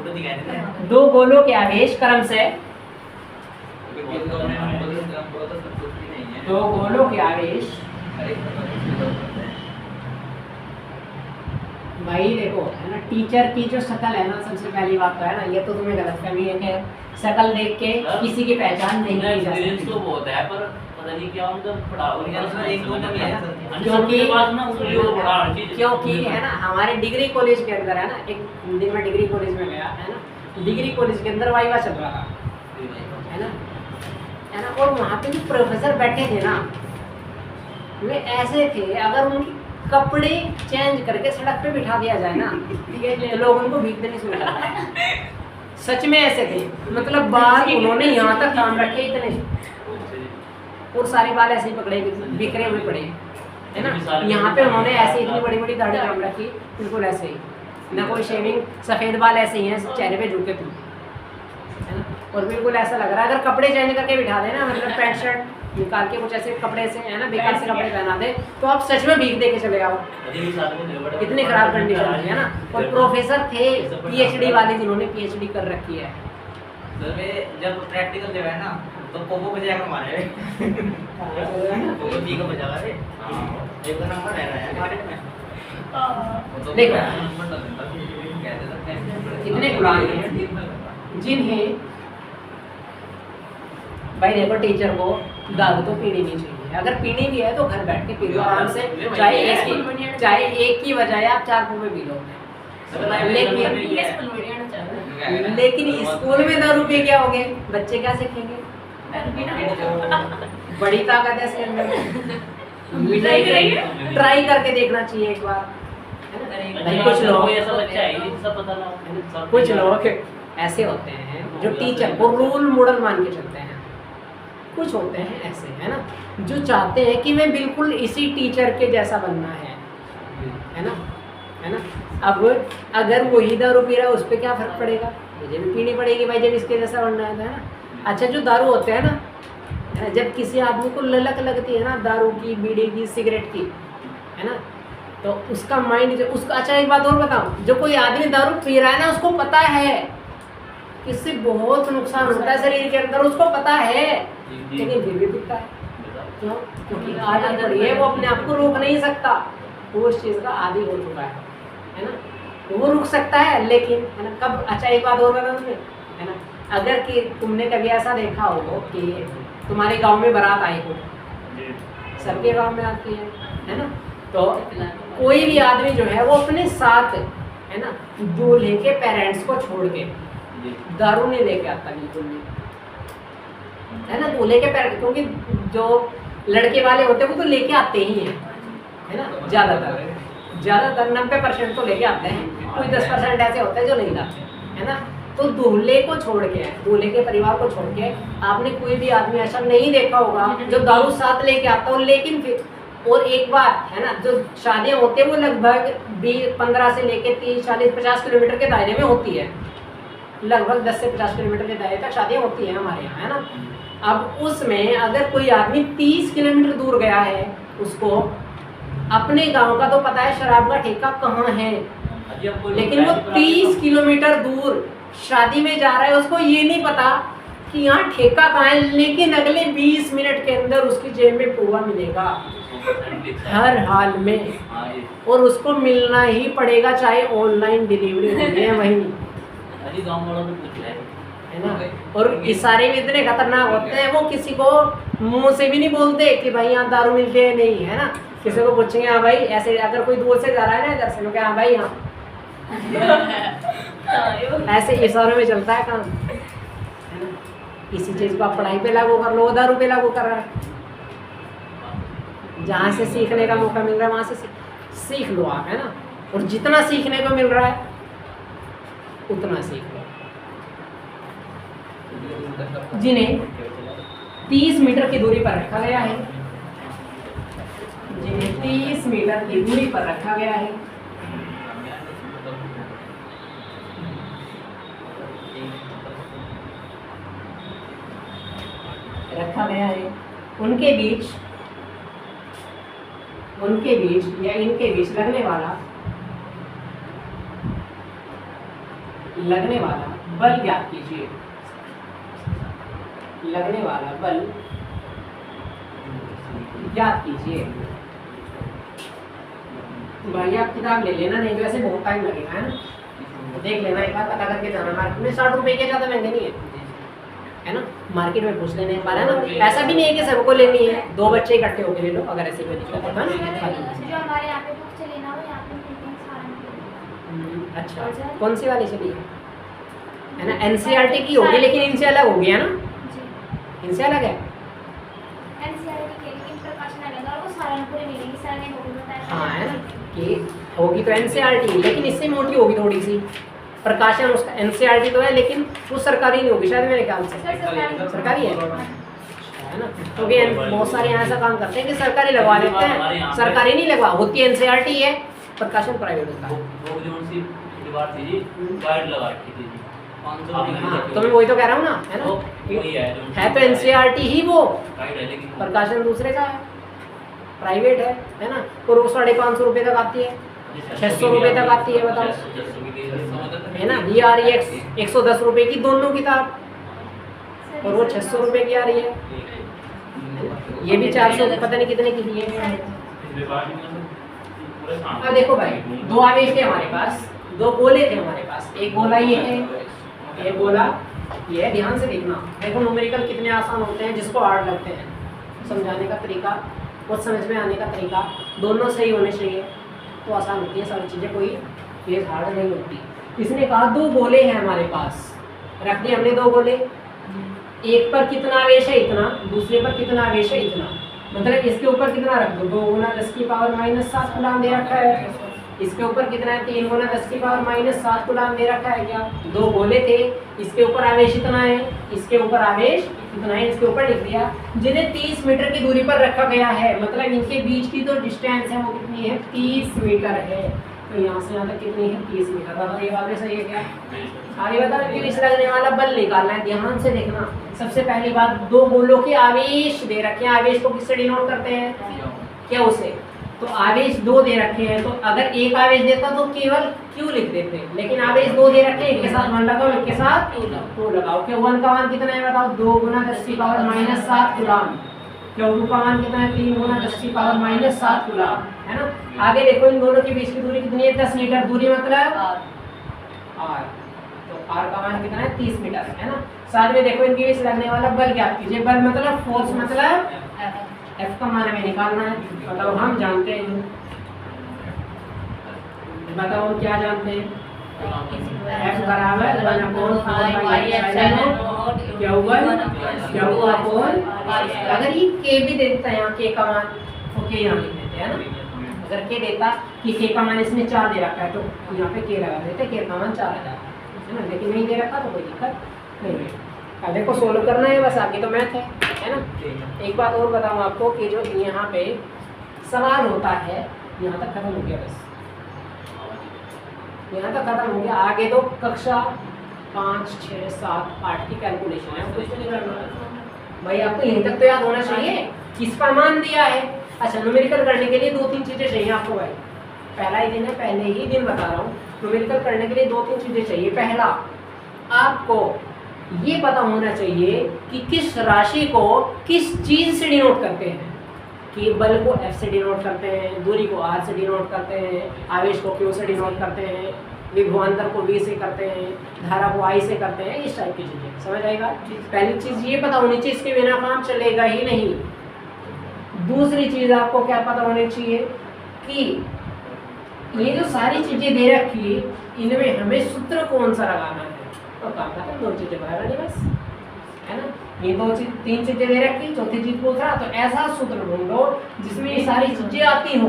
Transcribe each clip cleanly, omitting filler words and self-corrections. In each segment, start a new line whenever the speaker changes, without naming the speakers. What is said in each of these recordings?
दो गोलों के आवेश क्रम से दो गोलों के आवेश भाई देखो है ना, टीचर की जो शक्ल है ना, सबसे पहली बात तो है ना, ये तो तुम्हें गलतफहमी है कि शक्ल देख के किसी की पहचान नहीं की जा सकती।
तो बहुत है पर पता नहीं क्या उनका पढ़ा एक दो में है
क्योंकि है ना हमारे डिग्री कॉलेज के अंदर है ना, एक दिन में डिग्री कॉलेज में गया है ना, डिग्री कॉलेज के अंदर वाइवा चल रहा था है ना, और वहाँ पे जो प्रोफेसर बैठे थे ना, वे ऐसे थे, अगर उनकी कपड़े चेंज करके सड़क पे बिठा दिया जाए ना, ठीक है, तो लोग उनको भीख देने शुरू कर देते। सच में ऐसे थे, मतलब बाल उन्होंने यहाँ तक काम रखे इतने, और सारे बाल ऐसे ही पकड़े बिखरे हुए पड़े है ना, यहाँ पे उन्होंने ऐसे इतनी बड़ी बड़ी दाढ़ी काम रखी, बिल्कुल ऐसे ही, ना कोई शेविंग, सफ़ेद बाल ऐसे ही हैं, चेहरे पे झुके थे है ना, और बिल्कुल ऐसा लग रहा है अगर कपड़े चेंज करके बिठा देना, मतलब पैंट शर्ट निकाल के कुछ ऐसे कपड़े से है ना, बेकार से कपड़े पहना दे, तो आप सच में भीख दे के चले आओ, इतनी खराब कंडीशन है ना। और प्रोफेसर थे पीएचडी वाले, जिन्होंने पीएचडी कर रखी है,
जब प्रैक्टिकल देवा है ना तो पोपो बजाकर मारे पोपो भी को बजा रहे एक नंबर है
देखो इतने गुलाम हैं जिन्हें भाई देखो, टीचर को दारू तो पीनी नहीं चाहिए, अगर पीनी भी है तो घर बैठ के पी लो आराम से, चाहे एक की बजाय आप 4 पोपे पी लो, लेकिन स्कूल में दारू पी क्या होगे, बच्चे क्या सीखेंगे, बड़ी ताकत है इसके अंदर, ट्राई करके देखना चाहिए एक बार। कुछ लोग ऐसे होते हैं जो टीचर को रोल मॉडल मान के चलते हैं, कुछ होते हैं ऐसे है ना, जो चाहते हैं कि मैं बिल्कुल इसी टीचर के जैसा बनना है ना। अब अगर वही दारू पी रहा है उस पर क्या फर्क पड़ेगा, मुझे भी पीनी पड़ेगी भाई जब इसके जैसा बनना है ना। अच्छा, जो दारू होते हैं ना, जब किसी आदमी को ललक लगती है ना दारू की, बीड़ी की, सिगरेट की, है ना, तो उसका माइंड जो उसका, अच्छा एक बात और बताऊं, जो कोई आदमी दारू पी रहा है ना, उसको पता है कि इससे बहुत नुकसान होता है शरीर के अंदर, उसको पता है, लेकिन फिर भी पीता है। क्यों? क्योंकि आदत पड़ी है, वो अपने आप को रोक नहीं सकता, वो उस चीज़ का आदी हो चुका है ना, तो वो रुक सकता है, लेकिन है ना कब। अच्छा एक बात और बताऊं तुम्हें, है ना, अगर कि तुमने कभी ऐसा देखा हो कि तुम्हारे गांव में बारात आई हो, सबके गांव में आती है ना, तो कोई भी आदमी जो है वो अपने साथ है ना दूल्हे के पेरेंट्स को छोड़ के दारू नहीं लेके आता, बिल्कुल नहीं, है ना, दूल्हे के पेरेंट्स, क्योंकि जो लड़के वाले होते हैं वो तो लेके आते ही हैं, है ना, ज़्यादातर 90% तो लेके आते हैं, कोई 10% ऐसे होते हैं जो नहीं लाते, है ना। तो दूल्हे को छोड़ के, दूल्हे के परिवार को छोड़ के आपने कोई भी आदमी ऐसा नहीं देखा होगा जो दारू साथ लेके आता हो। लेकिन फिर और एक बात है ना, जो शादियाँ होती है वो लगभग 15 से लेके 30, 40, 50 किलोमीटर के दायरे में होती है, लगभग 10 से 50 किलोमीटर के दायरे तक शादियाँ होती हैं हमारे यहाँ, है ना। अब उसमें अगर कोई आदमी 30 किलोमीटर दूर गया है, उसको अपने गांव का तो पता है शराब का ठेका कहाँ है, लेकिन वो 30 किलोमीटर दूर शादी में जा रहा है, उसको ये नहीं पता कि यहाँ ठेका कहाँ है, लेकिन अगले 20 मिनट के अंदर उसकी जेब में पुआ मिलेगा हर हाल में, और उसको मिलना ही पड़ेगा, चाहे ऑनलाइन डिलीवरी होनी है वहीं, है ना। और इशारे भी इतने खतरनाक होते हैं, वो किसी को मुंह से भी नहीं बोलते कि भाई यहाँ दारू मिलती है, नहीं, है ना। किसी को पूछेंगे हाँ भाई, ऐसे अगर कोई दूर से जा रहा है ना इधर से, लोग हाँ भाई हाँ ऐसे इशारों में चलता है काम, है ना। इसी चीज़ को आप पढ़ाई पे लागू कर लो, दारू पे लागू कर रहा है। जहाँ से सीखने का मौका मिल रहा है वहाँ से सीख लो आप, है ना, और जितना सीखने को मिल रहा है उतना सीख लो। जिन्हें 30 मीटर की दूरी पर रखा गया है, जिन्हें 30 मीटर की दूरी पर रखा गया है, उनके बीच या इनके बीच लगने वाला लगने वाला बल ज्ञात कीजिए। लगने वाला बल ज्ञात कीजिए। भाई आप किताब ले लेना, नहीं तो ऐसे बहुत टाइम लगेगा, है ना। देख लेना एक बार, पता करके जाना। मार्केट में 60 रुपए के ज़्यादा महंगे नहीं है ना। मार्केट में पूछ लेने एक बार, है ना। ऐसा भी नहीं है कि सबको लेनी है, 2 बच्चे इकट्ठे होकर ले लो अगर ऐसे कोई दिक्कत है ना।
जो हमारे यहाँ पे बुक से लेना हो यहाँ पे मिलते हैं सहारनपुर।
अच्छा, कौन सी वाली चली है ना। एनसीईआरटी की होगी, लेकिन इनसे अलग होगी, है ना।
जी
इनसे अलग है।
एनसीईआरटी के लेकिन प्रकाशन अलग है और वो सहारनपुर में मिलेगी। सर ने वो भी बताया।
हाँ, है ना कि होगी तो एनसीईआरटी, लेकिन इससे मोटी होगी थोड़ी सी। प्रकाशन उसका एनसीईआरटी तो है, लेकिन वो सरकारी नहीं होगी शायद, मेरे ख्याल से। सरकारी है ना। क्योंकि बहुत सारे यहाँ ऐसा काम करते हैं कि सरकारी लगवा देते हैं, सरकारी नहीं लगवा होती है, एनसीईआरटी है, प्रकाशन प्राइवेट होता है।
वो जो उनसी दीवार थी जी, गाइड लगा रखी थी जी, 500
हाँ, तो मैं वही तो कह रहा हूँ ना, है ना।
वही
है तो एनसीईआरटी ही वो,
गाइड है, लेकिन
प्रकाशन दूसरे का है, प्राइवेट है ना। और वो 550 रुपये तक आती है, 600 रुपये तक आती है, बताओ, है ना। ये आ रही है 110 रुपये की दोनों किताब, और वो 600 रुपये की आ रही है। ये भी 400 पता नहीं कितने की है। अब देखो भाई, 2 आवेश थे हमारे पास, 2 गोले थे हमारे पास। एक गोला ये है, एक गोला ये है। ध्यान से देखना, देखो न्यूमेरिकल कितने आसान होते हैं जिसको हार्ड लगते हैं। समझाने का तरीका और समझ में आने का तरीका दोनों सही होने चाहिए, तो आसान होती है सारी चीज़ें, कोई चीज़ हार्ड नहीं होती। इसने कहा 2 गोले हैं हमारे पास, रख दिए हमने 2 गोले। एक पर कितना आवेश है, इतना, दूसरे पर कितना आवेश है, इतना। मतलब इसके ऊपर कितना रख दो, 2 गुना 10 की पावर -7 कूलम दे रखा है। इसके ऊपर कितना है, 3 गुना 10 की पावर -7 कूलम दे रखा है। क्या 2 गोले थे, इसके ऊपर आवेश इतना है, इसके ऊपर आवेश इतना है, इसके ऊपर लिख दिया। जिन्हें 30 मीटर की दूरी पर रखा गया है, मतलब इनके बीच की जो डिस्टेंस है वो कितनी है, 30 मीटर है। तो यहाँ से यहाँ तक कितनी है, 30 मीटर। बताओ ये बात सही है क्या। आगे बताओ कि इस लगने वाला बल निकालना है। ध्यान से देखना, सबसे पहली बात, 2 गोलों के आवेश दे रखे हैं। आवेश को किससे डिनोट करते हैं, क्या उसे। तो आवेश 2 दे रखे हैं, तो अगर एक आवेश देता तो केवल Q लिख देते, लेकिन आवेश 2 दे रखे हैं, एक के साथ 1 लगाओ, एक के साथ 2 लगाओ। क्या 1 का मान कितना है बताओ, 2 गुना 10 की पावर -7 कूलम। क्या 2 का मान कितना है, 3 गुना 10 की पावर -7 कूलम, है ना। आगे देखो, इन दोनों के बीच की दूरी कितनी है, 10 मीटर। दूरी मतलब r, तो r का मान कितना है, 30 मीटर, है ना। साथ में देखो, इनके बीच लगने वाला बल ज्ञात कीजिए। बल मतलब फोर्स, मतलब F का मान हमें निकालना है। बताओ, हम जानते हैं, बताओ हम क्या जानते हैं, F बराबर 1/4 क्या हुआ, अगर ये K भी देता है, यहाँ K का मान, तो K यहाँ लिख देते हैं ना। अगर K देता कि K का मान इसने 4 दे रखा है, तो यहाँ पे K लगा देते, K का मान 4 आ जाता है ना। लेकिन नहीं दे रखा तो कोई दिक्कत नहीं है। अब देखो, सोल्व करना है बस, आगे तो मैथ है ना। एक बात और बताऊँ आपको कि जो यहाँ पे सवाल होता है, यहाँ तक खत्म हो गया, बस यहाँ तक खत्म हो गया। आगे तो कक्षा 5, 6, 7, 8 की कैलकुलेशन है, कुछ नहीं करना भाई। आपको यहीं तक तो याद होना चाहिए किसका मान दिया है। अच्छा, न्यूमेरिकल करने के लिए 2-3 चीज़ें चाहिए आपको भाई। पहला ही दिन है, पहले ही दिन बता रहा हूँ। न्यूमेरिकल करने के लिए 2-3 चीज़ें चाहिए। पहला, आपको ये पता होना चाहिए कि किस राशि को किस चीज़ से डिनोट करते हैं। कि बल को F से डिनोट करते हैं, दूरी को R से डिनोट करते हैं, आवेश को Q से डिनोट करते हैं, विभवांतर को V से करते हैं, धारा को I से करते हैं। इस टाइप की चीज़ें समझ आएगा। पहली चीज़ ये पता होनी चाहिए, इसके बिना काम चलेगा ही नहीं। दूसरी चीज़ आपको क्या पता होनी चाहिए कि ये जो सारी चीज़ें दे रखी, इनमें हमें सूत्र कौन सा लगाना है, तो काम खत्म। 2 चीज़ें बाहर आनी बस, है ना। ये 3 चीज़ें दे रखी, चौथी चीज़ पूछ रहा, तो ऐसा सूत्र ढूंढो जिसमें ये सारी चीज़ें आती हो।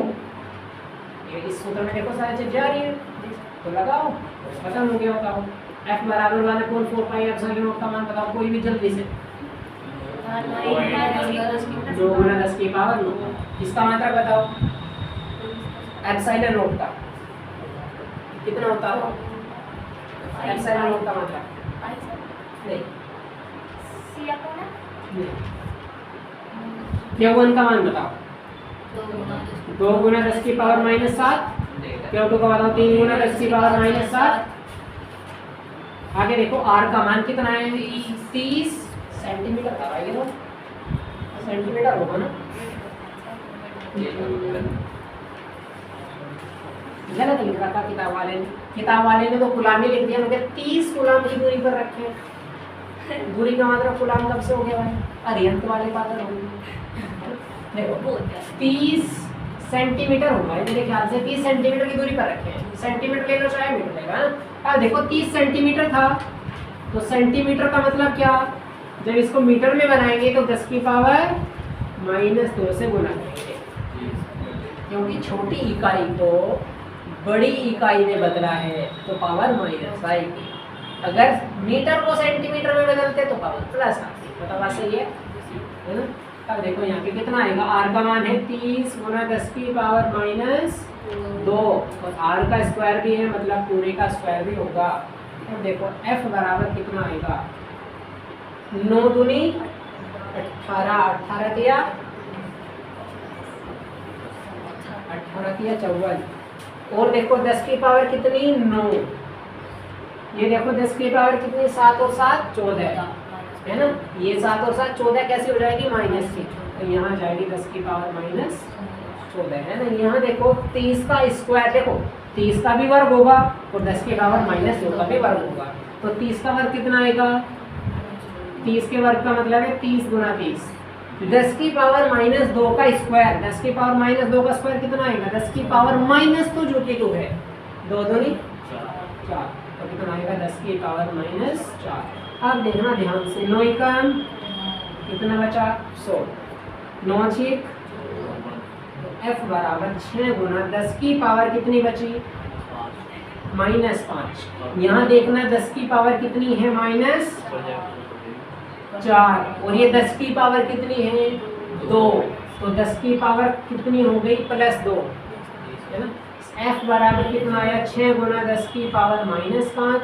ये इस सूत्र में देखो सारी चीज़ें आ रही है, तो लगाओ, खत्म हो गया। बताओ, F बराबर 1/4 पाई एप्सिलॉन का मान बताओ कोई भी जल्दी से। 2 गुना 10 की पावर 9। इसका मात्रा बताओ, एप्सिलॉन नोट का कितना होता है, एप्सिलॉन नोट का मात्रा नहीं, क्या 1 का मान बताओ, 2 गुना 10 की पावर -7। क्या 2 का बताओ, 3 गुना 10 की पावर -7। आगे देखो आर का मान कितना है, 30 सेंटीमीटर का है, ये तो सेंटीमीटर होगा ना, गलत लिख रखा किताब वाले ने तो गुलामी लिख दिया, मुझे 30 गुलाम की दूरी पर रखे हैं। दूरी का मतलब गुलाम कब से हो गया भाई, अरिहंत वाले पागल हो गए। देखो 30 सेंटीमीटर होगा मेरे ख्याल से, 30 सेंटीमीटर की दूरी पर रखे हैं, सेंटीमीटर ले लो चाहे मीटर लेगा ना। अब देखो 30 सेंटीमीटर था, तो सेंटीमीटर का मतलब क्या, जब इसको मीटर में बनाएंगे तो 10 की पावर -2 से गुना करेंगे, क्योंकि छोटी इकाई को बड़ी इकाई में बदला है तो पावर माइनस आएगी, अगर मीटर को सेंटीमीटर में बदलते तो पावर प्लस आती। पता बात सही है ना। अब देखो यहाँ पे कितना आएगा, आर का मान है 30 गुना 10 की पावर -2, और आर का स्क्वायर भी है मतलब पूरे का स्क्वायर भी होगा। अब देखो एफ बराबर कितना आएगा, 9 दूनी 18, 18 दिया 54, और देखो 10 की पावर कितनी 9, ये देखो 10 की पावर कितनी 7 और 7 14 है ना, ये 7 और 7 14 कैसे हो जाएगी -3, तो यहाँ जाएगी 10 की पावर -14 है ना। यहाँ देखो 30 का स्क्वायर, देखो 30 का भी वर्ग होगा और 10 की पावर -2 का भी वर्ग होगा, तो 30 का वर्ग कितना आएगा, 30 के वर्ग का मतलब है 30 गुना 30, 10 की पावर -2 का स्क्वायर, 10 की पावर -2 का स्क्वायर कितना आएगा, 10 की पावर -2 जो कि 2 है, 2 दूनी 4, तो कितना आएगा 10 की पावर -4। अब देखना ध्यान से, 9 एकम कितना बचा 100, 9 छीक एफ बराबर 6 गुना 10 की पावर कितनी बची -5। यहाँ देखना 10 की पावर कितनी है -4, और ये 10 की पावर कितनी है 2, तो 10 की पावर कितनी हो गई +2 है ना। एफ बराबर कितना आया 6 गुना 10 की पावर -5,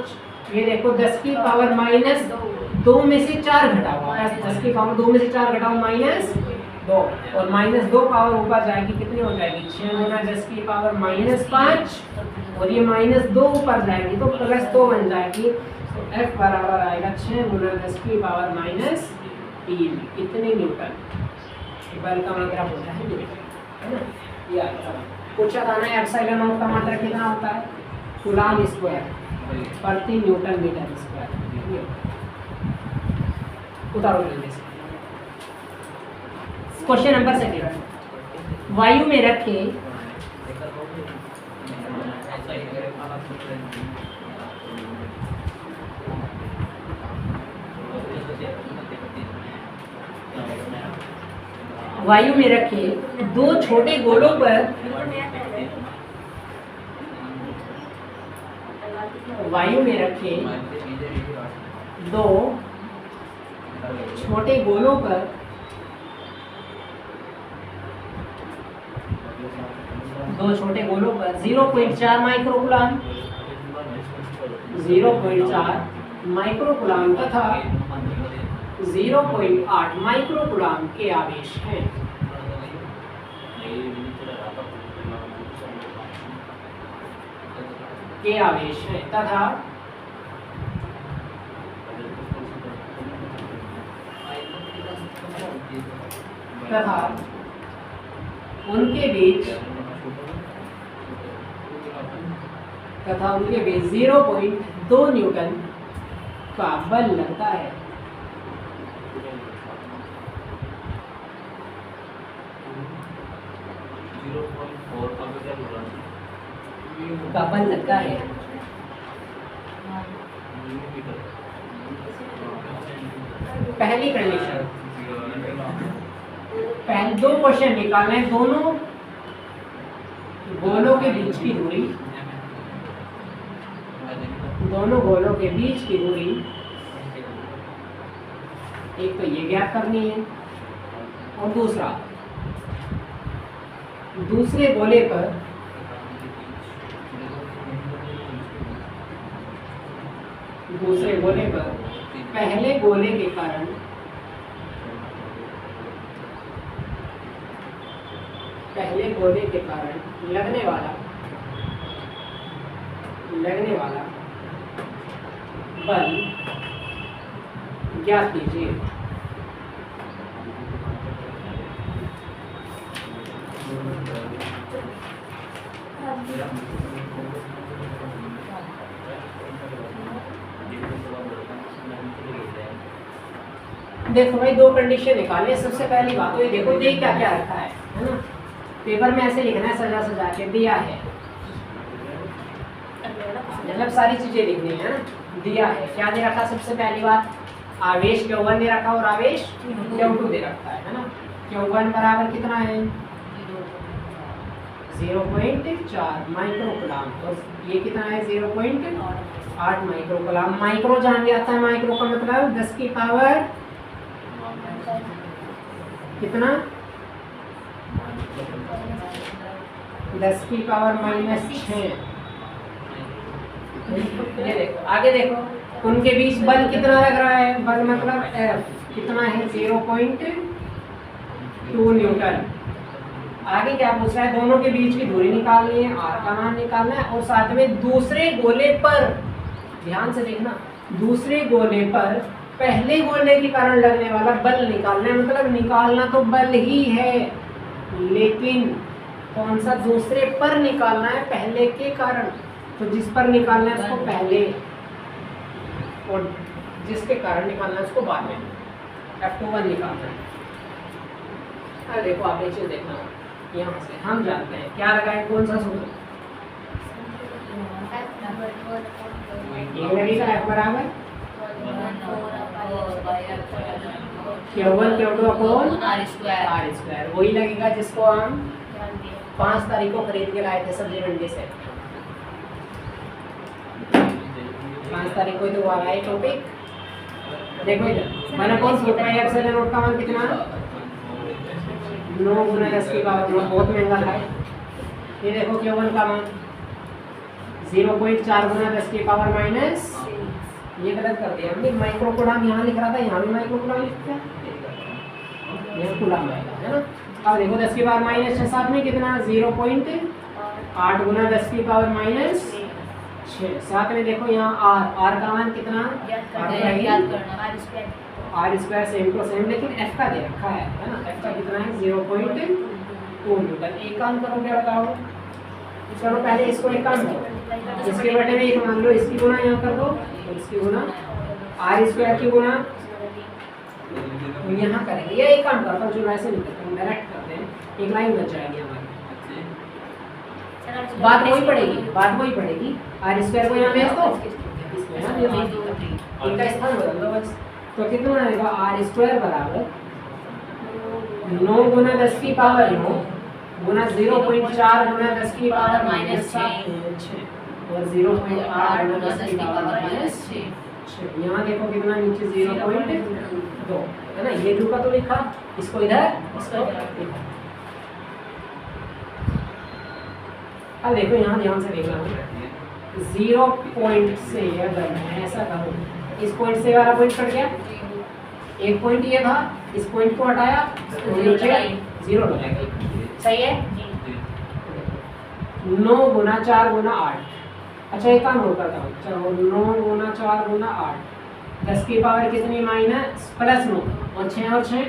ये देखो 10 की पावर -2 में से 4 घटाओ, 10 की पावर 2 में से 4 घटाओ -2, और -2 पावर ऊपर जाएगी कितनी हो जाएगी 6 गुना 10 की पावर -5, और ये -2 ऊपर जाएगी तो +2 बन जाएगी, तो F बराबर आएगा 6 गुना 10 की पावर -3, कितने न्यूटन, बल का मतलब होता है न्यूटन है ना। ये आएगा पूछा था ना एप्सिलॉन नॉट का मतलब कितना होता है, कूलॉम स्क्वायर प्रति न्यूटन मीटर स्क्वायर। उतारो जल्दी से। क्वेश्चन नंबर 2, वायु में रखे दो छोटे गोलों पर दो छोटे गोलों पर दो छोटे गोलों पर 0.4 माइक्रोकूलम 0.4 माइक्रोकूलम तथा 0.8 माइक्रोकूलम के आवेश हैं। तथा उनके बीच 0.2 न्यूटन का बल लगता है। का बल लगता है। पहली कंडीशन, पहले 2 क्वेश्चन निकालने हैं, दोनों गोलों के बीच की दूरी, एक तो ये ज्ञात करनी है, और दूसरा दूसरे गोले पर पहले गोले के कारण लगने वाला बल ज्ञात कीजिए। देखो भाई दो कंडीशन निकाले। सबसे पहली बात तो ये देखो दे क्या क्या रखा है ना। पेपर में ऐसे लिखना है सजा सजा के दिया है, मतलब सारी चीजें लिखनी है ना। दिया है क्या दे रखा, सबसे पहली बात आवेश Q1 दे रखा और आवेश Q2 दे रखा है ना। Q1 बराबर कितना है 0.4 माइक्रोकूलम और ये कितना है 0.8 माइक्रोकूलम। माइक्रो जान लिया था, माइक्रो का मतलब 10 की पावर कितना 10 की पावर -6। ये देखो आगे देखो उनके बीच बल कितना लग रहा है, बल मतलब F कितना है 0.2 न्यूटन। आगे क्या पूछ रहा है, दोनों के बीच की दूरी निकालनी है, r का मान निकालना है और साथ में दूसरे गोले पर, ध्यान से देखना, दूसरे गोले पर पहले गोले के कारण लगने वाला बल निकालना है। मतलब निकालना तो बल ही है, लेकिन कौन सा दूसरे पर निकालना है, पहले के कारण। तो जिस पर निकालना है उसको पहले और जिसके कारण निकालना है उसको बाद में। F21 निकालना है। अरे देखो आप नीचे देखना, यहाँ से हम जानते हैं क्या लगाए, कौन सा सूत्र ये लगेगा F बराबर Q1 Q2 upon R square. वही लगेगा जिसको हम 5 तारीख को खरीद के लाए थे सब्जी मंडी से। 5 तारीख को तो वाला है टॉपिक। देखो इधर मैंने कौन सा एप्सिलॉन नोट का मान कितना 9 गुना 10 की पावर 9, बहुत महंगा था। ये देखो Q1 का मान 0.4 गुना 10 की पावर माइनस, ये गलत कर दिया हमने, माइक्रोकूलम यहाँ लिख रहा था, यहाँ भी माइक्रोकूलम लिख दिया, ये कूलम आएगा है ना। अब देखो 10 की पावर -6 साथ में कितना 0.8 गुना 10 की पावर -6। साथ में देखो यहाँ r का मान कितना R square same to same, लेकिन F का दे रखा है ना। F का कितना है 0.2 न्यूटन। एक काम करो क्या बताओ, चलो पहले इसको एक काम करो, इसके बटे में एक मान लो, इसकी गुना यहाँ कर दो और इसकी गुना R स्क्वायर की गुना यहाँ करेंगे। या एक काम करता हूँ, चलो ऐसे नहीं करते, हम डायरेक्ट करते हैं, एक लाइन बच जाएगी हमारी। बात वही पड़ेगी R स्क्वायर को यहाँ भेज दो, इनका स्थान बदल दो बस। तो कितना आएगा R स्क्वायर बराबर 9 गुना 10 की पावर 9 गुना 0.4 गुना 10 की पावर -6 और 0.8 गुना 10 की पावर -6। यहाँ देखो कितना नीचे 0.2 है ना। ये 2 का तो लिखा, इसको इधर, इसको इधर। अब देखो यहाँ ध्यान से देखना, 0 पॉइंट से अगर मैं ऐसा करूँ, इस पॉइंट से वाला पॉइंट कट गया, एक पॉइंट ये था, इस पॉइंट को हटाया तो नीचे 0 लगाएगा, सही है। 9 गुना 4 गुना 8। अच्छा एक काम और करता हूँ, चलो 9 गुना 4 गुना 8, 10 की पावर कितनी माइनस प्लस 9 और 6 और 6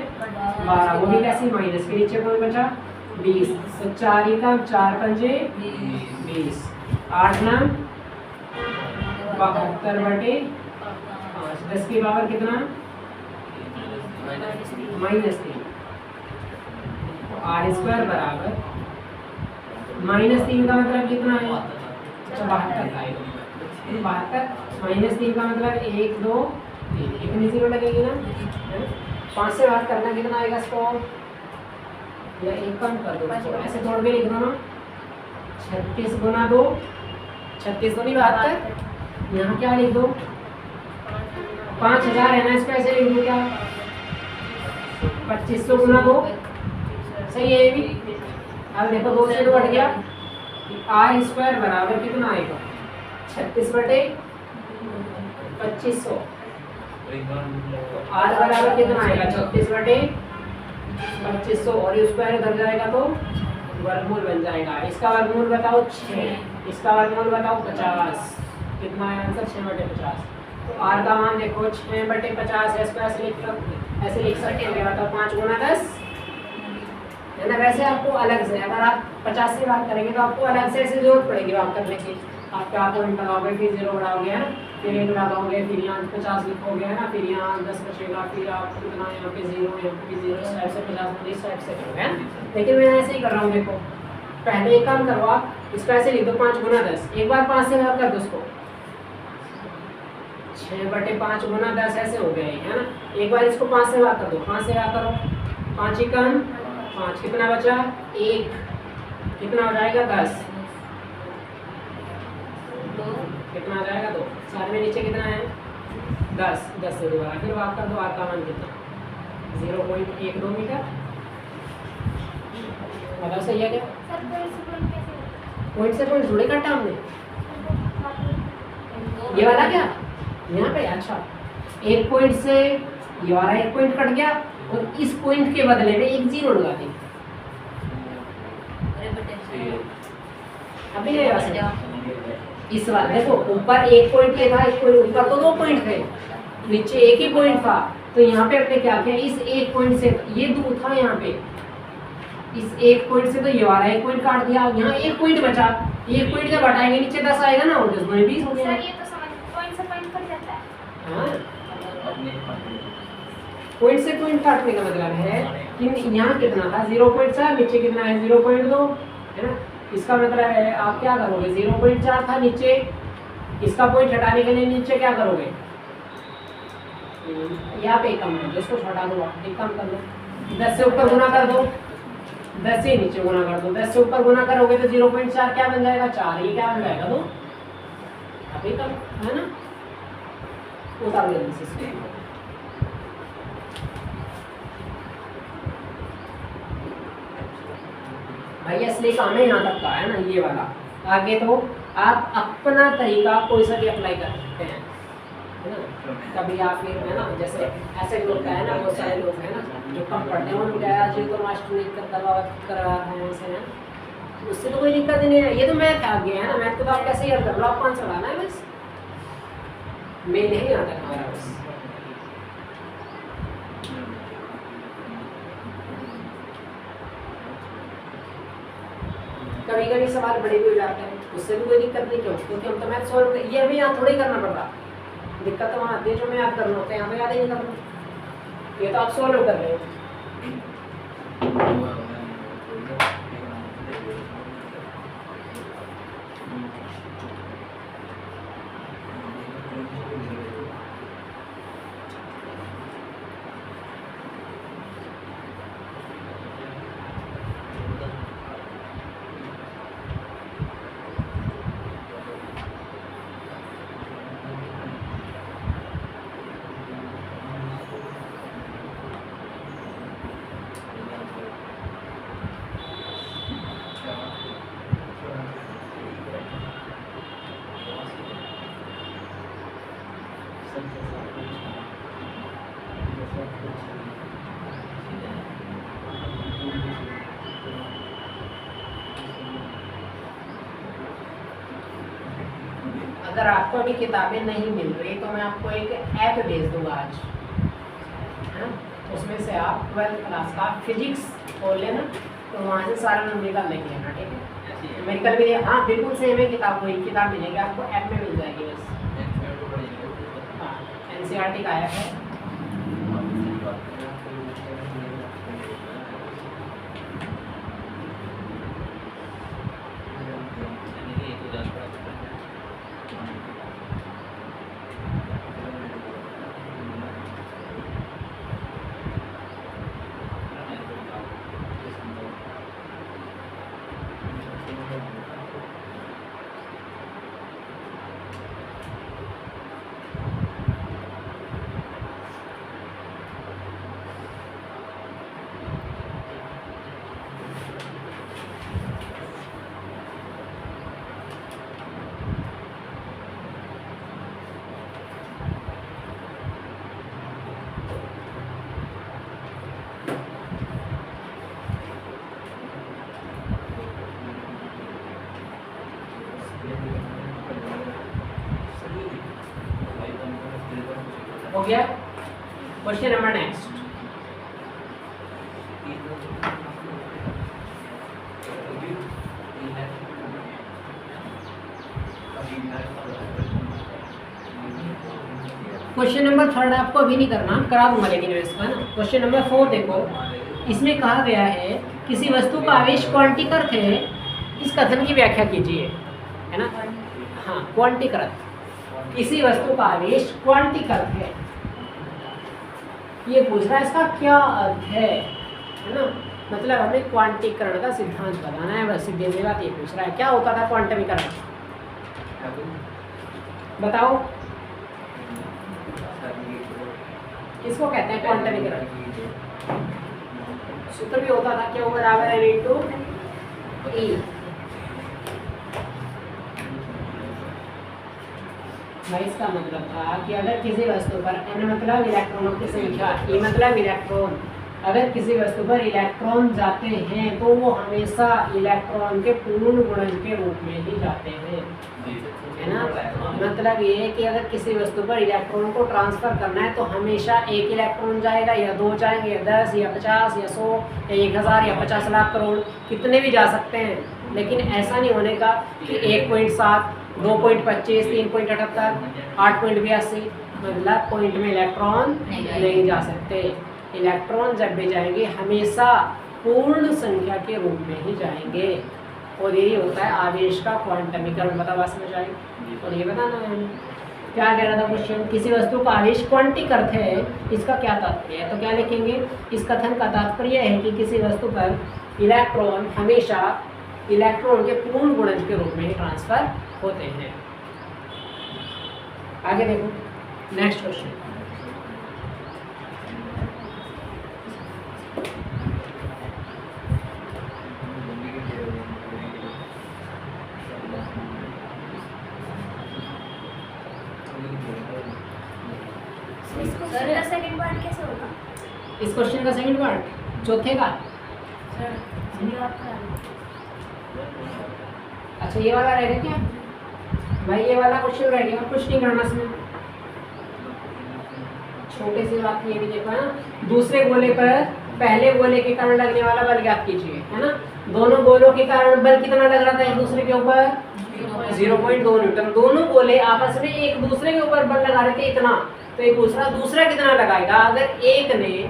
12, वो भी कैसी माइनस के नीचे कौन बचा 20। तो 4 ही का 4 पंजे 20, 8 नाम 72 बटे 5, 10 की पावर कितना -3। R स्क्वायर बराबर -3 का मतलब कितना है 72 आएगा। 72 -3 का मतलब 1 2 3, कितनी 0 लगेगी ना, 5 से बात करना कितना आएगा इसको, या एक कम कर दो इसको, ऐसे छोड़ के लिख दो ना 36 गुना 2, 36 तो नहीं 72, यहाँ क्या लिख दो 5000 है ना, इसको ऐसे लिख दो क्या 2500 गुना 2, सही है ये भी। अब देखो 2 से 2 हट गया, R स्क्वायर बराबर कितना आएगा 36 बटे 2500। R बराबर कितना आएगा 36 बटे 2500 और ये स्क्वायर इधर जाएगा तो वर्गमूल बन जाएगा। इसका वर्गमूल बताओ 6, इसका वर्गमूल बताओ 50, कितना है आंसर 6 बटे 50। तो r का मान देखो 6/50 है, इसको ऐसे लिख सकते हैं, मतलब 5 गुना 10 है ना। वैसे आपको अलग से, अगर आप 50 से बात करेंगे तो आपको अलग से ऐसे जरूरत पड़ेगी बात करने की। आप क्या पॉइंट लगाओगे, फिर 0 बढ़ाओगे है ना, फिर 1 लगाओगे, फिर यहाँ 50 लिखोगे है ना, फिर यहाँ 10 बचेगा, फिर आप कितना यहाँ पे 0, यहाँ पे 0, इस टाइप से 50 इस टाइप से करोगे है ना। लेकिन मैं ऐसे ही कर रहा हूँ, देखो पहले एक काम करो, आप इसको ऐसे लिख दो 5 गुना 10, एक बार 5 से भाग कर दो उसको, 6/5 गुना 10 ऐसे हो गया है ना। एक बार इसको 5 से भाग कर दो, 5 से भाग करो, 5 ही कम 5, कितना बचा 1, कितना हो जाएगा 10, कितना आ जाएगा 2, सारे में नीचे कितना है 10 से दोबारा फिर भाग कर दो, r का मान कितना 0.12 मीटर। मतलब सही है क्या?
सर
पॉइंट से पॉइंट जुड़े काटा हमने, ये वाला क्या यहाँ पे, अच्छा एक पॉइंट से ये वाला एक पॉइंट कट गया और इस पॉइंट के बदले में एक 0 लगा दी। अभी नहीं आ इस बार देखो, ऊपर एक पॉइंट ये था, एक पॉइंट ऊपर तो 2 पॉइंट थे, नीचे एक ही पॉइंट था, तो यहाँ पे अपने क्या किया, इस एक पॉइंट से ये 2 था, यहाँ पे इस एक पॉइंट से तो ये वाला एक पॉइंट काट दिया, यहाँ एक पॉइंट बचा, एक पॉइंट जब हटाएंगे नीचे 10 आएगा ना, और 10 में 20 हो गया।
सर ये तो समझ पॉइंट से पॉइंट कट जाता है।
हाँ, पॉइंट से पॉइंट काटने का मतलब है कि यहाँ कितना था 0.4, नीचे कितना है 0.2 है ना। इसका मतलब है आप क्या करोगे, 0.4 था नीचे, इसका पॉइंट हटाने के लिए नीचे क्या करोगे, यहाँ पे एक कम कर दो, इसको हटा दो, एक काम कर दो, 10 से ऊपर गुना कर दो, 10 से नीचे गुना कर दो, 10 से ऊपर गुना करोगे तो 0.4 क्या बन जाएगा 4, ये क्या बन जाएगा 2, अभी कम है ना। उतार लेंगे भाई, असली काम है यहाँ तक का है ना, ये वाला। आगे तो आप अपना तरीका कोई सा भी अप्लाई कर सकते हैं है ना। कभी आप फिर है ना, जैसे ऐसे लोग का है ना, बहुत सारे लोग हैं ना जो कम पढ़ते हैं, उनको क्या है तो मास्टर करवा रहे हैं ऐसे हैं, उससे तो कोई दिक्कत ही नहीं है। ये तो मैथ आ गया है ना, मैथ को तो आप कैसे याद कर लो, आप 5 चढ़ाना है बस, मेन नहीं यहाँ तक हमारा बस। कभी कभी सवाल बड़े भी हो जाते हैं, उससे भी कोई दिक्कत नहीं, क्योंकि हम तो मैथ सॉल्व, ये हमें यहाँ थोड़ी करना पड़ रहा, दिक्कत तो वहाँ आती है जो मैं याद करना होता है, यहाँ पे याद ही नहीं करना, ये तो आप सॉल्व कर रहे हो। अगर आपको अभी किताबें नहीं मिल रही तो मैं आपको एक ऐप भेज दूंगा आज, है उसमें से आप 12th क्लास का फिजिक्स खोल लेना, तो वहाँ से सारा नंबर लेके लेना, ठीक है। मेडिकल भी हाँ बिल्कुल सेम है किताब, वही किताब मिलेगी आपको, ऐप में मिल जाएगी बस। हाँ NCERT का ऐप है। हो गया। Question number next. Question number 3 आपको अभी नहीं करना, करा दूंगा लेकिन मैं इसका ना। क्वेश्चन नंबर 4 देखो, इसमें कहा गया है किसी वस्तु का आवेश क्वांटीकृत है, इस कथन की व्याख्या कीजिए, है ना। हाँ, क्वांटीकृत, किसी वस्तु का आवेश क्वांटीकृत है, ये पूछ रहा है इसका क्या अर्थ है ना। मतलब हमें क्वांटीकरण का सिद्धांत बताना है, बस सीधी सी बात ये पूछ रहा है। क्या होता था क्वांटमीकरण, बताओ किसको कहते हैं क्वांटमीकरण? सूत्र भी होता था क्या, बराबर है इनटू ई। भाई इसका मतलब था कि अगर किसी वस्तु पर n मतलब इलेक्ट्रॉनों की संख्या, e मतलब इलेक्ट्रॉन, अगर किसी वस्तु पर इलेक्ट्रॉन जाते हैं तो वो हमेशा इलेक्ट्रॉन के पूर्ण गुणन के रूप में ही जाते हैं, है ना। मतलब ये है कि अगर किसी वस्तु पर इलेक्ट्रॉन को ट्रांसफर करना है तो हमेशा एक इलेक्ट्रॉन जाएगा, या 2 जाएंगे, या 10 या 50 या 100 या 1000 या 50 लाख करोड़, कितने भी जा सकते हैं। लेकिन ऐसा नहीं होने का कि 1.7, 2.25, 3.78, 8.82, मतलब पॉइंट में इलेक्ट्रॉन नहीं जा सकते। इलेक्ट्रॉन जब भी जाएंगे हमेशा पूर्ण संख्या के रूप में ही जाएंगे, और यही होता है आवेश का क्वांटमीकरण। बता बात समझ आई? और ये बताना है क्या कह रहा था क्वेश्चन, किसी वस्तु का आवेश क्वांटीकृत है, इसका क्या तात्पर्य है। तो क्या लिखेंगे, इस कथन का तात्पर्य है कि किसी वस्तु पर इलेक्ट्रॉन हमेशा इलेक्ट्रॉन के पूर्ण गुणज के रूप में ही ट्रांसफर होते हैं। आगे देखो next question.
Sir second part कैसे होगा?
इस क्वेश्चन का सेकंड पार्ट चौथे का।
सर धन्यवाद करा।
अच्छा ये वाला रहेगा क्या भाई, ये वाला क्वेश्चन रहेगा, कुछ नहीं करना इसमें। छोटे से बात ये भी देखो है ना, दूसरे गोले पर पहले गोले के कारण लगने वाला बल ज्ञात कीजिए, है ना। दोनों गोलों के कारण बल कितना लग रहा था एक दूसरे के ऊपर, 0.2 न्यूटन। दोनों गोले आपस में एक दूसरे के ऊपर बल लगा रहे थे इतना, तो एक दूसरा कितना लगाएगा। अगर एक ने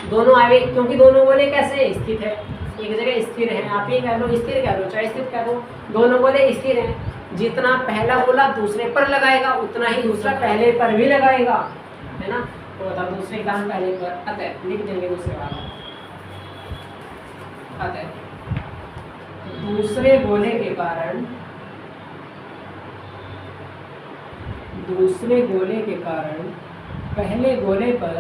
दोनों आवे, क्योंकि दोनों गोले कैसे स्थित है, एक जगह स्थिर है, आप ये कह लो स्थिर कह लो चाहे स्थित कह दो, दोनों गोले स्थिर हैं। जितना पहला गोला दूसरे पर लगाएगा उतना ही दूसरा पहले पर भी लगाएगा, है ना। तो बता दूसरे का पहले पर, अतः लिख देंगे दूसरे वाला, अतः दूसरे गोले के कारण पहले गोले पर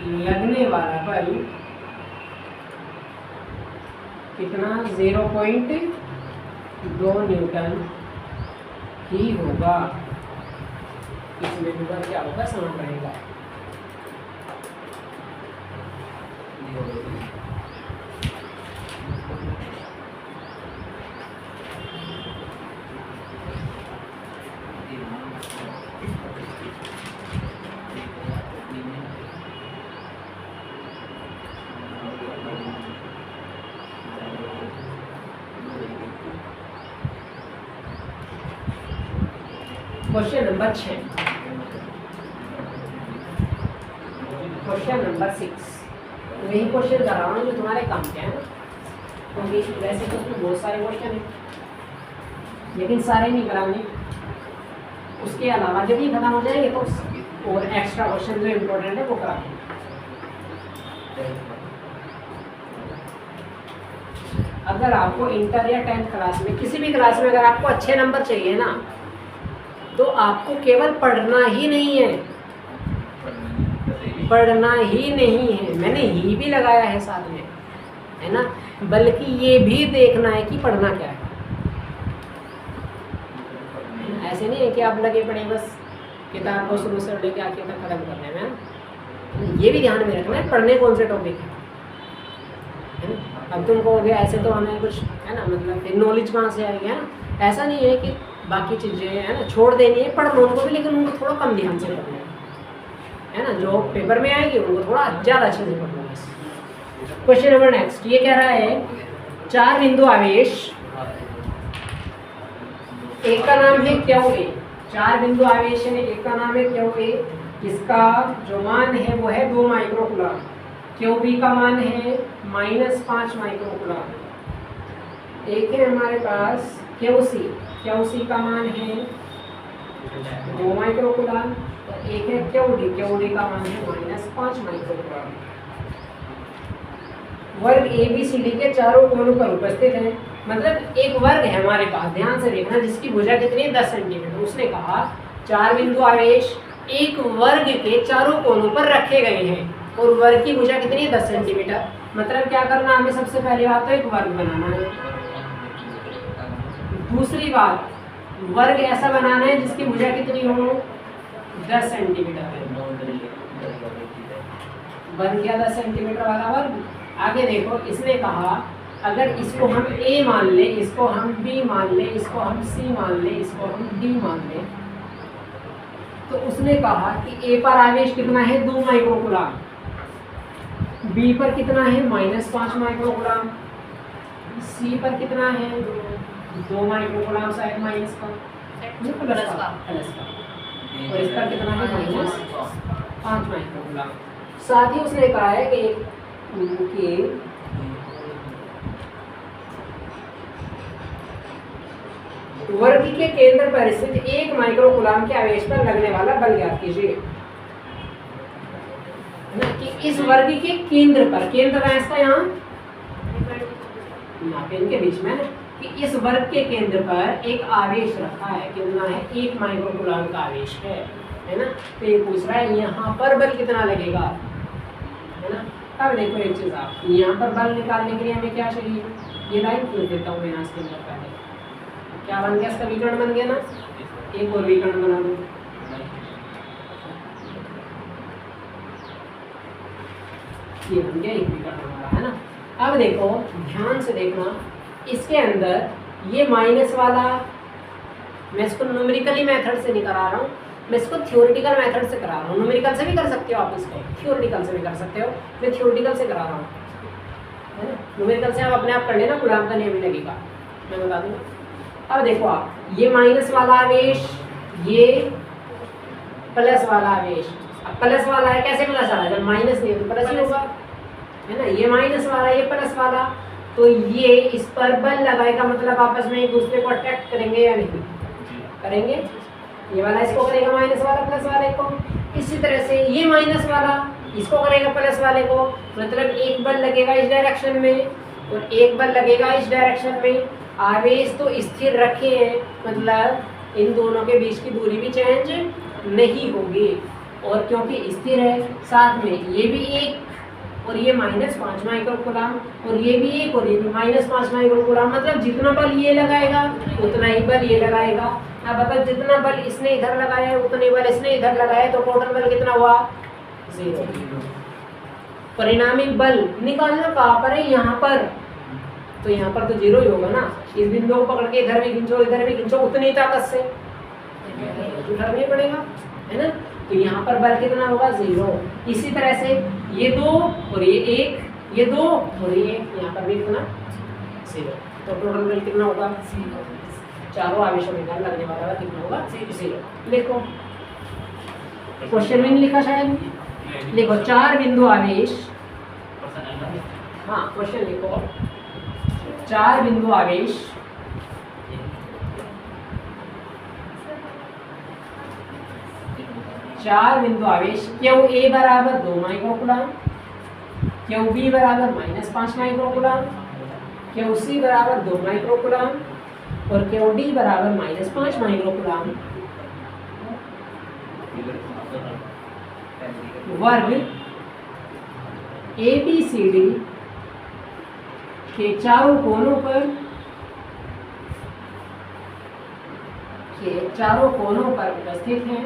लगने वाला बल कितना, 0.2 न्यूटन ही होगा। इसमें भी बल क्या होगा, समान रहेगा। क्वेश्चन नंबर 6, क्वेश्चन नंबर 6 वही क्वेश्चन कर रहा हूँ जो तुम्हारे काम के हैं, क्योंकि वैसे तो उसमें बहुत सारे क्वेश्चन हैं लेकिन सारे नहीं कराने। उसके अलावा जब ये खत्म हो जाएंगे तो और एक्स्ट्रा क्वेश्चन जो इम्पोर्टेंट है वो करा देंगे। अगर आपको इंटर या 10th क्लास में, किसी भी क्लास में अगर आपको अच्छे नंबर चाहिए ना, तो आपको केवल पढ़ना ही नहीं है, मैंने ही भी लगाया है साथ में, है ना, बल्कि ये भी देखना है कि पढ़ना क्या है। ऐसे नहीं है कि आप लगे पड़े बस किताब को शुरू से लेके आखिर तक खत्म करने में। ये भी ध्यान में रखना है पढ़ने कौन से टॉपिक है। अब तुम कहोगे ऐसे तो हमें कुछ है ना, मतलब नॉलेज कहाँ से आएगी, है ना। ऐसा नहीं है कि बाकी चीज़ें है ना छोड़ देनी है, पढ़ लो उनको भी, लेकिन उनको थोड़ा कम ध्यान से पढ़ना है ना। जो पेपर में आएगी उनको थोड़ा ज़्यादा अच्छे से पढ़ना बस। क्वेश्चन नंबर नेक्स्ट ये कह रहा है 4 बिंदु आवेश, एक का नाम है क्यू ए। 4 बिंदु आवेश है, एक का नाम है क्यू ए, इसका जो मान है वो है 2 माइक्रोकूलम। क्यू बी का मान है -5 माइक्रोकूलम। एक है हमारे पास क्यू सी का मान है 2 माइक्रोकूलम, और एक है क्यू डी का मान है -5 माइक्रोकूलम। वर्ग ए बी सी डी के चारों कोनों पर उपस्थित है। मतलब एक वर्ग है हमारे पास, ध्यान से देखना, जिसकी भुजा कितनी है 10 सेंटीमीटर। उसने कहा 4 बिंदु आवेश एक वर्ग के चारों कोनों पर रखे गए हैं और वर्ग की भुजा कितनी है 10 सेंटीमीटर। मतलब क्या करना हमें, सबसे पहली बात तो एक वर्ग बनाना है। दूसरी बात, वर्ग ऐसा बनाना है जिसकी भुजा कितनी हो 10 सेंटीमीटर। बन गया 10 सेंटीमीटर वाला वर्ग। आगे देखो, इसने कहा अगर इसको हम A मान ले, इसको हम B मान ले, इसको हम C मान ले, इसको हम D मान ले, तो उसने कहा कि A पर आवेश कितना है 2 माइक्रोकूलम, B पर कितना है -5 माइक्रोकूलम, C पर कितना है 2 माइक्रोकूलम, शायद माइनस का प्लस का, और इस पर कितना है -5 माइक्रोकूलम। साथ ही उसने कहा है कि वर्ग के केंद्र पर स्थित 1 माइक्रोकूलम के आवेश पर लगने वाला बल ज्ञात कीजिए। कि इस वर्ग के केंद्र पर, केंद्र है इसका यहाँ पेन के बीच में, कि इस वर्ग के केंद्र पर एक आवेश रखा है, कितना है 1 माइक्रोकूलम का आवेश है ना। तो ये पूछ रहा है यहाँ पर बल कितना लगेगा, है ना। अब देखो एक चीज, आप यहाँ पर बल निकालने के लिए हमें क्या चाहिए, ये लाइन खींच देता हूँ मैं इसके अंदर। पहले क्या बन गया, इसका विकर्ण बन गया ना, एक और विकर्ण बना दो। ये बन गया एक विकर्ण हमारा, है ना। अब देखो ध्यान से देखना, इसके अंदर ये माइनस वाला, मैं इसको न्यूमेरिकली मेथड से नहीं करा रहा हूँ, मैं इसको थ्योरेटिकल मेथड से करा रहा हूँ। न्यूमेरिकल से भी कर सकते हो आप इसको, थ्योरेटिकल से भी कर सकते हो, मैं थ्योरेटिकल से करा रहा हूँ, है ना। न्यूमेरिकल से आप अपने आप कर लेना, कूलॉम का नियम ही लगेगा, मैं बता दूँगा। अब देखो आप, ये माइनस वाला आवेश, ये प्लस वाला आवेश। अब प्लस वाला है, कैसे प्लस आ रहा है, जब माइनस नहीं है तो प्लस ही होगा, है ना। ये माइनस वाला, ये प्लस वाला, तो ये इस पर बल लगाएगा, मतलब आपस में एक दूसरे को अट्रैक्ट करेंगे या नहीं करेंगे। ये वाला इसको करेगा माइनस वाला प्लस वाले को, इसी तरह से ये माइनस वाला इसको करेगा प्लस वाले को, मतलब एक बल लगेगा इस डायरेक्शन में और एक बल लगेगा इस डायरेक्शन में। आवेश तो स्थिर रखे हैं, मतलब इन दोनों के बीच की दूरी भी चेंज नहीं होगी, और क्योंकि स्थिर है, साथ में ये भी एक और ये -5 माइक्रोकूलम, और ये भी एक और ये भी -5 माइक्रोकूलम, मतलब जितना बल ये लगाएगा उतना ही बल ये लगाएगा। अब अगर जितना बल इसने इधर लगाया है उतने बल इसने इधर लगाया, तो टोटल बल कितना हुआ 0। परिणामी बल निकालना कहाँ पर है, यहाँ पर, तो यहाँ पर तो 0 ही होगा ना। इस बिंदु को पकड़ के इधर भी खींचो इधर भी खींचो, उतनी ताकत से उधर नहीं पड़ेगा, है ना। तो यहाँ पर बल कितना होगा 0। इसी तरह से ये 2 और ये 1, ये 2 और ये 1, यहाँ पर भी कितना 0, तो टोटल बल कितना होगा 0। चारों आवेशों में लगने वाला बल कितना होगा 0। लिखो, क्वेश्चन में नहीं लिखा शायद, लिखो 4 बिंदु आवेश, हाँ क्वेश्चन लिखो, 4 बिंदु आवेश क्यू ए बराबर 2 माइक्रोकूलम, क्यू बी बराबर -5 माइक्रोकूलम, क्यू सी बराबर 2 माइक्रोकूलम और क्यू डी बराबर -5 माइक्रोकूलम। वर्ग ए बी सी डी के चारों कोनों पर उपस्थित हैं।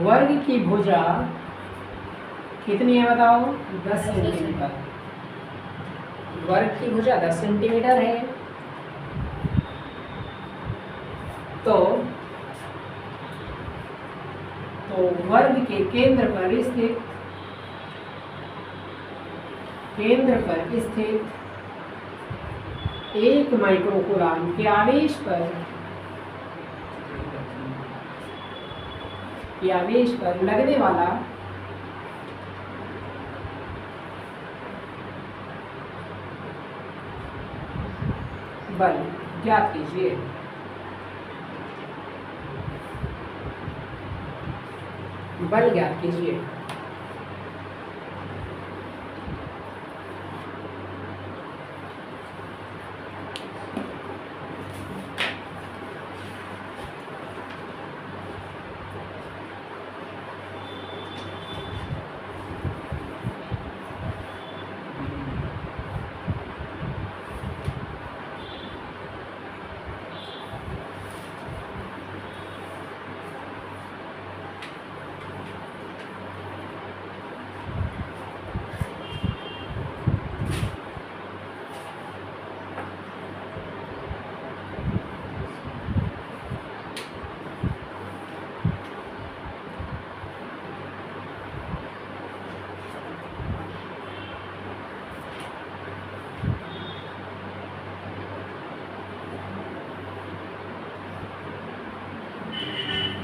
वर्ग की भुजा कितनी है बताओ? 10 सेंटीमीटर। वर्ग की भुजा 10 सेंटीमीटर है, तो वर्ग के केंद्र पर स्थित 1 माइक्रोकूलम के आवेश पर लगने वाला बल ज्ञात कीजिए। बल ज्ञात कीजिए।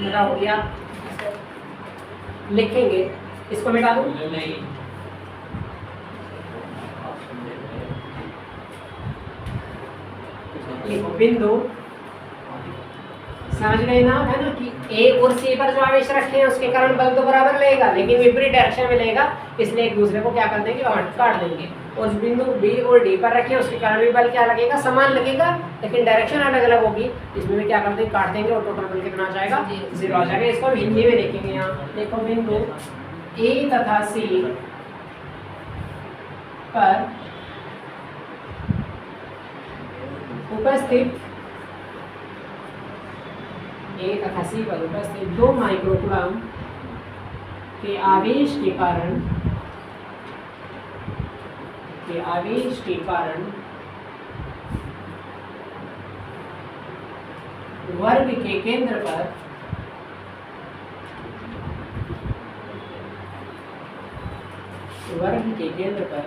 मेरा हो गया, लिखेंगे, इसको मिटा दूं?
नहीं
लिखो बिंदु, समझ गए ना, है ना कि ए और सी पर जो आवेश रखे हैं उसके कारण बल तो बराबर लगेगा, लेकिन विपरीत डायरेक्शन में लगेगा, इसलिए एक दूसरे को क्या कर देंगे, काट देंगे। और बिंदु बी और डी पर रखे हैं उसके कारण भी बल क्या लगेगा, समान लगेगा, लेकिन डायरेक्शन अलग अलग होगी, इसमें भी क्या कर देंगे, काट देंगे और टोटल बल कितना आ जाएगा, 0 आ जाएगा। इसको हम हिंदी में लिखेंगे। यहाँ देखो बिंदु ए तथा सी पर उपस्थित 2 माइक्रोकूलम के आवेश के कारण वर्ग के केंद्र पर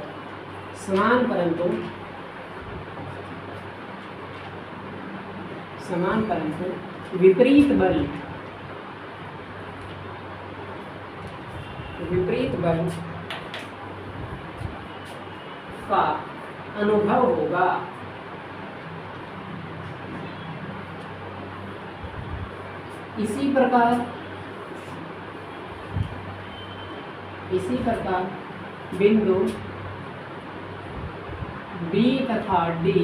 समान परंतु विपरीत बल का अनुभव होगा। इसी प्रकार बिंदु बी तथा डी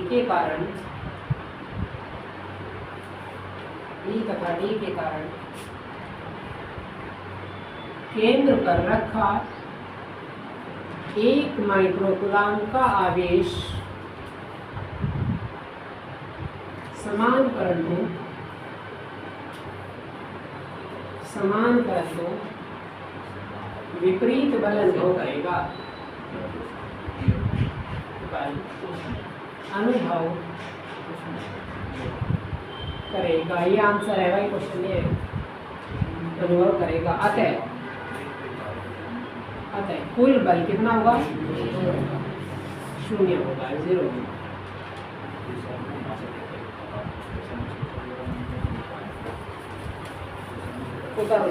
के कारण केंद्र पर रखा 1 माइक्रोकूलम का आवेश समान परंतु विपरीत बल अनुभव करेगा। ये आंसर है भाई क्वेश्चन, ये अनुभव करेगा। अतः कुल बल कितना होगा, 0 होगा, 0। उतारो।